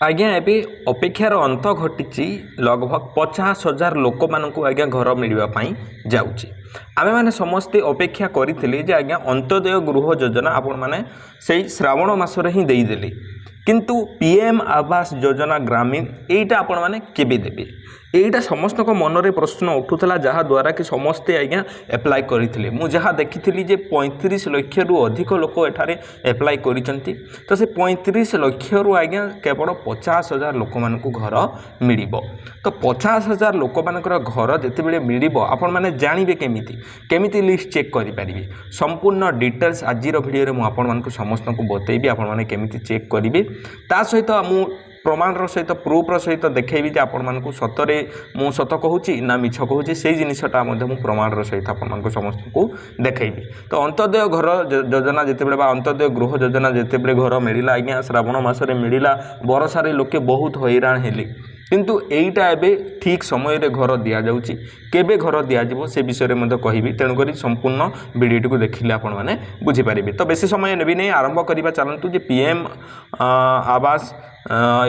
आज्ञा एबे अपेक्षार अंत घटी लगभग 50,000 लोक मानक आज्ञा घर मिलवाई जाऊँगी आमे माने समस्ते अपेक्षा करते आज्ञा अंत्योदय गृह योजना आपण मैंने से श्रावण मसरे ही देदेले किंतु पीएम आवास योजना ग्रामीण यहीटा आपण मैंने केबे देबे यहीटा समस्त मनरे प्रश्न उठूला जहाँद्वारा कि समस्ते आज्ञा एप्लाय करते मुझे देखी जे 35 लाख रु अधिक लोक एठारे एप्लाय करिसेंती तो से 35 लाख रु आज्ञा केवल 50,000 लोक मानक घर मिल तो 50,000 लोक मानकर घर जिते मिल आपण मैंने जानवे केमिति लिस्ट चेक करेंगे संपूर्ण डिटेल्स आज भिडियो में आपण मानक समस्त को बतेबी आपण मैंने केमिति चेक करेंगे ता सहित मु प्रमाणर सहित प्रूफ्र सहित देखी जे आपण मानक सतरे मु सत कहूँ ना मिछ कहूँ से जिनटा प्रमाणर सहित आपण समस्त को देखी तो अंत्योदय घर योजना जिते अंत्योदय गृह योजना जिते घर मिलला आज्ञा श्रावण मसरे मिलला बरसारे लोके बहुत हैरान हेले किंतु एईटा एबे ठीक समय रे घर दिया जाउची केबे घर दिया जिवो से विषय में कहबी तेणुक संपूर्ण वीडियो को देखिले आपण माने बुझी पारिबे तो बेसी समय नेबी नहीं आरंभ करिबा चलंतु जे पीएम आवास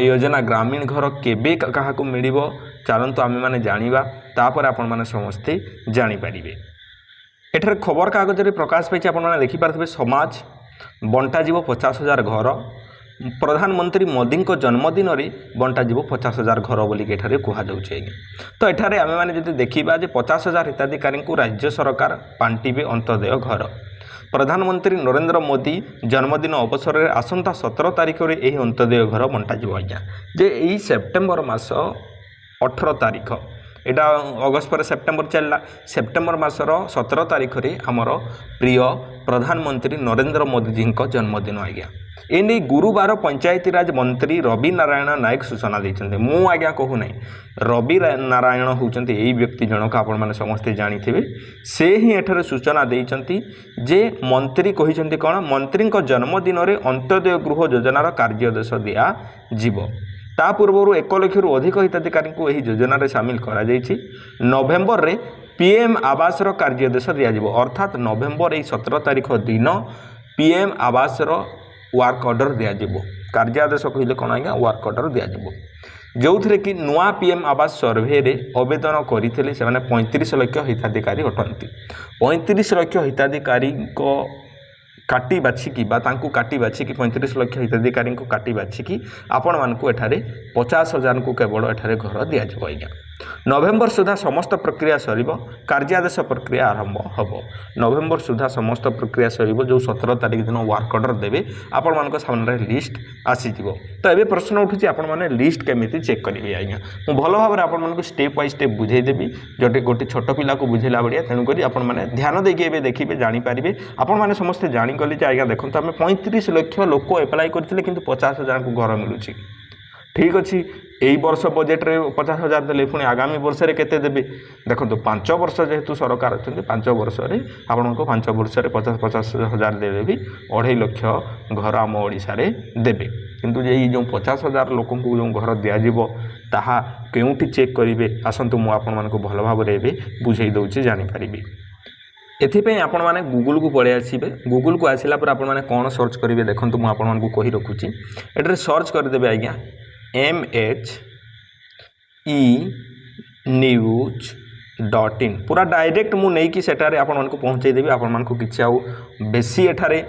योजना ग्रामीण घर केबे काहाकू मिलिबो चलंतु आमे माने जानिबा तापर आपण माने समस्ते जानि पारिबे एठार खबर कागज रे प्रकाश पाइछि आपण माने देखि पारथिबे समाज बंटा जीवो 50,000 घर प्रधानमंत्री मोदी को जन्मदिन में बंटा जीव 50,000 घर बोलिक एठारे कहुचे तो एठारे आमे माने जदि देखिबा जे 50,000 हिताधिकारी को राज्य सरकार बांटिबे अंत्योदय घर प्रधानमंत्री नरेंद्र मोदी जन्मदिन अवसर में आसंता 17 तारिख में यही अंत्योदय घर बंटा जीव आज्ञा जे यही सेप्टेम्बर मास 18 तारिख एटा अगस्त पर सेप्टेम्बर चलला सेप्टेम्बर मासर 17 तारिख में आमर प्रिय प्रधानमंत्री नरेंद्र मोदी जी का जन्मदिन आज्ञा एने गुरुवार पंचायती राज मंत्री रवि नारायण नायक सूचना देते मु आज्ञा कहू ना रवि नारायण होती यही व्यक्ति जनक आपण मैंने समस्ते जानी से ही एठारे सूचना देते जे मंत्री कही कौन मंत्री जन्मदिन में अंत्योदय गृह योजनार कार्यदेश दिया जीव ता पूर्व 1 लाख रु अधिक हिताधिकारी को यही योजन सामिल करा नवेम्बर रे पीएम आवास कार्यदेश दिज्व अर्थात नवेम्बर 17 तारिख दिन पीएम आवास वर्क ऑर्डर दिज्व कार्यादेश कहले कौन आज्ञा वर्क ऑर्डर दिज्व जो थे कि नुआ पीएम आवास सर्वे रे आवेदन करते से 35 लाख हिताधिकारी अटंती 35 लाख हिताधिकारी को काटी बाछिकी काटी बाछिकी 35 लाख हिताधिकारी को काटी बाछिकी आपण मानकू एठारे 50,000 को केवल एठारे घर दिज्व आज्ञा नवेम्बर सुधा समस्त प्रक्रिया सरिब कार्यादेश प्रक्रिया आरंभ हम नवेम्बर सुधा समस्त प्रक्रिया सरिब जो 17 तारिख दिन वर्क ऑर्डर देवे आपण मानक सामने लिस्ट आसीजिव तो ये प्रश्न उठुची आपण माने लिस्ट केमिति चेक करेंगे आज्ञा मु भल भाव आपण मानक स्टेप बाय स्टेप बुझेदेवी जोटे गोटे छोट पिला को बुझेला बढ़िया तेणुक आपण माने ध्यान देके एबे देखिबे जानि पारिबे आपण माने समस्त जानि गले जे आज्ञा देखंतु आमे 35 लाख लोक एप्लाई करथिले किंतु 50,000 को घर मिलुची ठीक अच्छी यही वर्ष बजेट रे 50,000 देले पुणी आगामी वर्ष रे केते देबे देखो 5 वर्ष जेहेतु सरकार अच्छे 5 वर्ष रे आपण को 5 वर्ष रे 50,000 देले भी 2.5 लाख घर आम ओडिशा रे देबे किंतु ये जो 50,000 लोक को जो घर दिया जीवो ताहा केउठी चेक करिवे आसंतु मु आपण मानको भल भाव रे बे बुझेई दउची जानि परिबे एथिपे आपण माने गूगल को पळे आसीबे गूगल को आसिला पर आपण माने कोन सर्च करिवे देखंतु मु आपण मानको कहि रखुची एटरे सर्च कर देबे आज्ञा MHE-news.in पूरा डायरेक्ट मु नहीं कि सेटारे आपण मानको पहुंचेदेबी आपण मानको किछि आउ बेसी एठारे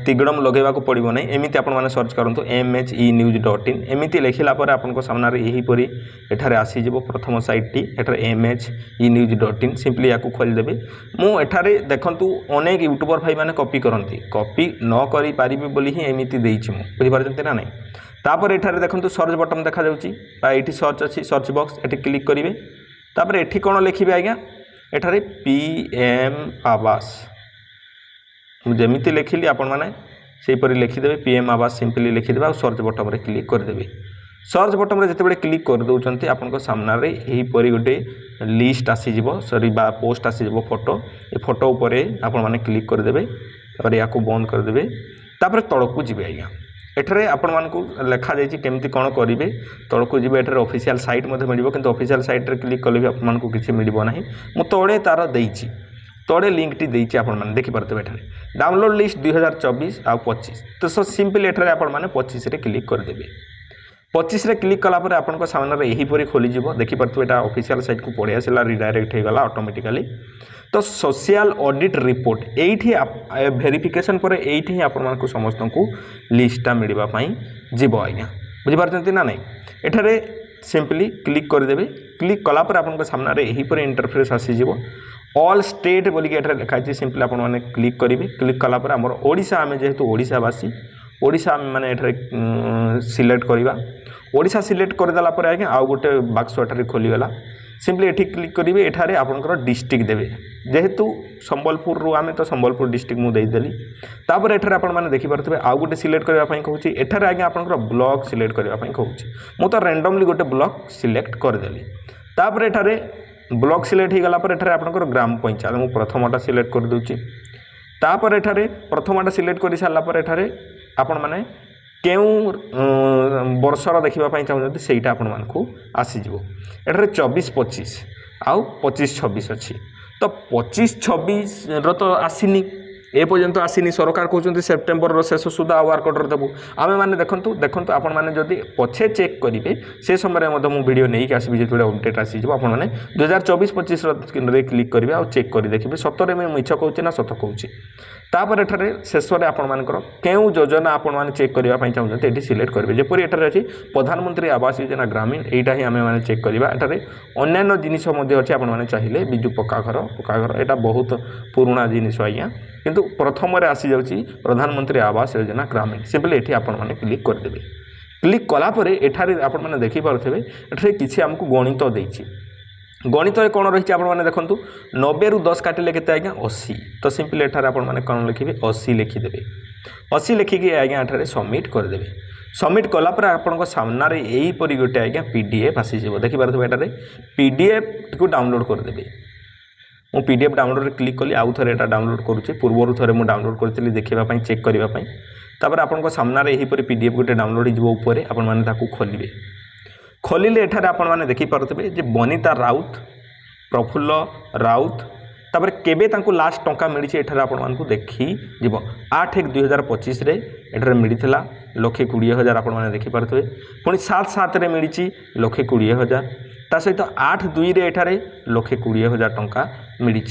तिगड़म लगेबा को पड़िबो नै एमिति आपण माने सर्च करंतु MHE-news.in एमिति लेखिला पर आपण को सामने यही परी एठारे आसी जिवो प्रथम साइट टी एठारे MHE-news.in सिंपली याकू खोल देबे मु एठारे देखंतु अनेक यूट्यूबर भाई माने कॉपी करंती कॉपी न करि पारिबे बोली ही एमिति देइछि मु बुझि पारछन्ते ना नै तापर एठारे देखंतु सर्च बटन देखा जाउची बा एठी सर्च अछि सर्च बॉक्स एठी क्लिक करिवे तापर एठी कोन लिखिबे आज्ञा एठारे पीएम आवास जेमिति लिखिली आपण माने सेही परि लिखिदेबे पीएम आवास सिंपली लिखिदेबा सर्च बटन रे क्लिक कर देबे सर्च बटन रे जते बेले क्लिक कर दउचंती आपण को सामना रे एही परि गोटे लिस्ट आसी जिवो सॉरी बा पोस्ट आसी जिवो फोटो ए फोटो ऊपर आपण माने क्लिक कर देबे तापर याकू बंद कर देबे तापर तळकू जिबे आज्ञा एठारे आपण मानकू लेखा जाइछि केमती कोन करिवे तळकू जिबे एठारे ऑफिशियल साइट मध्ये मिलिबो किंतु ऑफिशियल साइट रे क्लिक कले भी आपण मानकू किछि मिलिबो नाही मु तळे तार देइछि तळे लिंक टी देइछि आपण माने देखि परते एठारे डाउनलोड लिस्ट 2024 आ 25 तो सो सिंपल एठारे आपण माने 25 रे क्लिक कर देबे 25 रे क्लिक कला परे आपन सामने यहीपरी खोली देखिपे यहाँ ऑफिशियल साइट को पड़े आसला रिडायरेक्ट होगा ऑटोमेटिकली। तो सोशल ऑडिट रिपोर्ट ये वेरिफिकेशन पर ये आपको समस्त को लिस्टा मिलवाई जीव आज्ञा बुझीपार ना नहीं एठारे सिंपली क्लिक करदे क्लिक कलापर आपन सामने यहीपरी इंटरफेस आसीज ऑल स्टेट बोलिक एठारे लिखाई सिंपली आप क्लिक करेंगे क्लिक कलापर आम ओडिशा आम जेहेतु ओडिशावासी ओडिशा माने एठारे सिलेक्ट करवा ओडिशा सिलेक्ट करदेला आज्ञा आउ गोटे बाक्स एठारे खोलीगला सिंपली एठी क्लिक करेंगे एठारे आपनकर डिस्ट्रिक्ट देवे जेहेतु संबलपुर रु आमे तो संबलपुर डिस्ट्रिक्ट मु देदेली तापर एठारे आपण माने देखि पारथबे आउ गोटे सिलेक्ट करबा पई कहूची एठारे आज्ञा आपनकर ब्लॉक सिलेक्ट करबा पई कहूची मु तो रैंडमली गोटे ब्लॉक सिलेक्ट कर देली तापर एठारे ब्लॉक सिलेक्ट हो गला पर एठारे आपनकर ग्राम पंचायत मु प्रथमटा सिलेक्ट कर दोची तापर एठारे प्रथमटा सिलेक्ट कर सारला पर एठारे आपण माने केउ वर्षर देखा चाहते सहीटा आपण मानकु आसीज एठारे 24-25 आउ 25-26 अच्छी तो 25-26 तो आसीनी ए पर्यंत आसीनी सरकार कहते सेप्टेम्बर शेष सुधा वर्क ऑर्डर देवु आमे माने देखंतु देखंतु आपण माने जदि पछे चेक करिवे से समय मु वीडियो नहीं कि आसबि जेतबे अपडेट आसीज आपण माने 2024-25 रे क्लिक करिवे आ चेक करि देखिबे सतरे मैं मिछ कहूची ना सत कहूची तापर एठारे शेष में आपण मानकर केउ योजना आपण माने चेक करबा पई चाहते ये सिलेक्ट करेंगे जेपरि एठारे अछि प्रधानमंत्री आवास योजना ग्रामीण एटा ही आमे माने चेक करबा एठारे अन्य जिनिस मध्ये अछि आपण माने चाहिए बिजु पक्का घर एटा बहुत पुराना जिनिस आज्ञा किंतु प्रथम रे आसी जाउची प्रधानमंत्री आवास योजना ग्रामीण सिंपली एठी आपण माने क्लिक कर देबे क्लिक कला परे एठारे आपण माने देखि पारथबे एठारे किछि हमकु गणित देइछि गणित कौन रही आपने देखूँ 90 रु 10 काटिले के आज्ञा 80 तो सिंपली एठारे आपण माने कौन लिखे 80 लिखिदेवे 80 लिखिकी आज्ञा एठारे सबमिट करदेवे सबमिट कलापर आपण सामने यहीपरी गोटे आज्ञा पीडीएफ आसीज देखिपारे एठारे पीडीएफ को डाउनलोड करदेवे मु पीडीएफ डाउनलोड क्लिक कली आउ थे एटा डाउनलोड करुच्चे पूर्वर थे मुझे डाउनलोड करी देखापी चेक करने तापर आपण सामने यहीपरी पीडीएफ गोटे डाउनलोड हो आपण माने ताकू खोलिबे खोलिले एठारे आपण माने देखि पारुथबे जे बनिता राउत प्रफुल्ल राउत तापर केबे तांको लास्ट टंका मिली एठारे आपण मानकु देखि जीव 8/1/2025 रे एठारे मिलिथिला 1,20,000 आपण माने देखि पारुथबे पुणी 7/7 रे मिली 1,20,000 ता सहित 8/2 रे एठारे 1,20,000 टंका मिली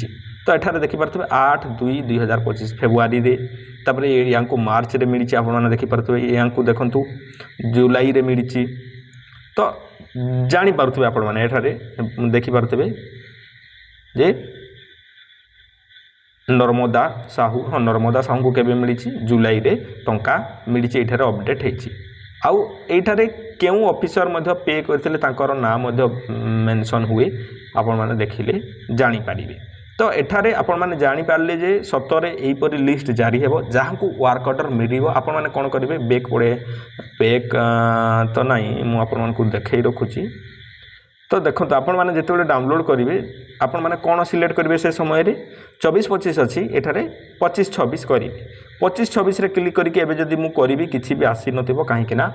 तो एठारे देखि पारुथबे 8/2/2025 फेब्रुआरी रे तापर यांको मार्च रे मिली आपण माने देखि पारुथबे यांको देखंतु जुलाई रे मिली तो जानी पारुथबे आपण माने एठारे देखि पारुथबे जे नर्मदा साहू हाँ नर्मदा साहू को केबे मिली जुलाई रे टंका मिली एठारे अपडेट हेछि आउ एठारे केउ ऑफिसर मध्ये पे करथिले तांकर नाम मध्ये मेंशन हुए आपण माने देखिले जानी पारिबे तो एठारे आपण माने जानी पारले जे सतरे एहीपरी लिस्ट जारी हेबो जहाँ को वर्क ऑर्डर मिलिबो आपण माने कोन करिवे बैक पड़े बैक तो नहीं मु आपण माने को देखै रखुची तो देखो आपण माने जेतेबेले डाउनलोड करिवे आपण माने कोन सिलेक्ट करिवे से समय रे 24-25 अच्छी एठारे 25-26 करिवे 25-26 रे क्लिक करके एबे जदि मु करिवि किछि भी आसी नथिबो काहेकि ना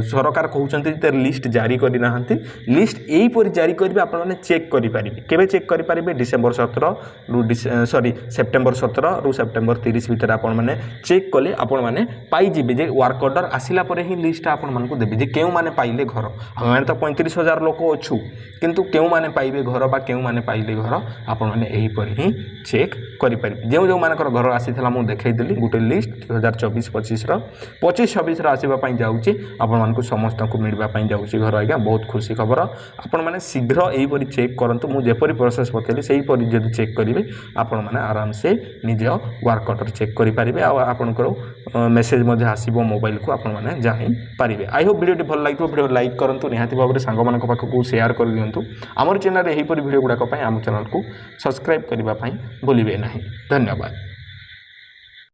सरकार कहउचंती ते लिस्ट जारी करि नाहंती लिस्ट एही पर जारी करिवे आपण माने चेक करि पारिबे केबे चेक करि पारिबे डिसेंबर 17 रु सेप्टेम्बर 17 रु सेप्टेम्बर 30 भीतर आपण माने चेक कले आपण माने पाई जिबे जे वर्क ऑर्डर आसिला परे ही लिस्ट आपण मानकु देबे जे केउ माने पाइले घर हम माने तो 35,000 लोक अछु किंतु केउ माने पाइबे घर बा केउ माने पाइले घर आपण माने एही पर ही चेक करि पारिबे जे जो मानकर घर आसीथला मु देखै देली गोटे लिस्ट 2024-25 रो 25-26 रो आसीबा पई जाउची आपण मानकु समस्त को मिलबा पई जाउची घर आज्ञा बहुत खुशी खबर आपण माने शीघ्र एही परि चेक करंतु मु जेपरि प्रोसेस बतेली सेही परि जदि चेक करिवे आपण माने आराम से निज वर्क ऑर्डर चेक करि पारिबे आ आपनकर मेसेज मध्ये आसीबो मोबाइल को आपण माने जानि पारिबे आई होप वीडियो भल लागितो वीडियो लाइक करंतु निहाती भाबरे सांग मानक पाखकु शेयर कर दियंतु हमर चैनल रे एही परि वीडियो गुडा को पई हम चैनल को सब्सक्राइब करबा पई भूलिबे नाही धन्यवाद।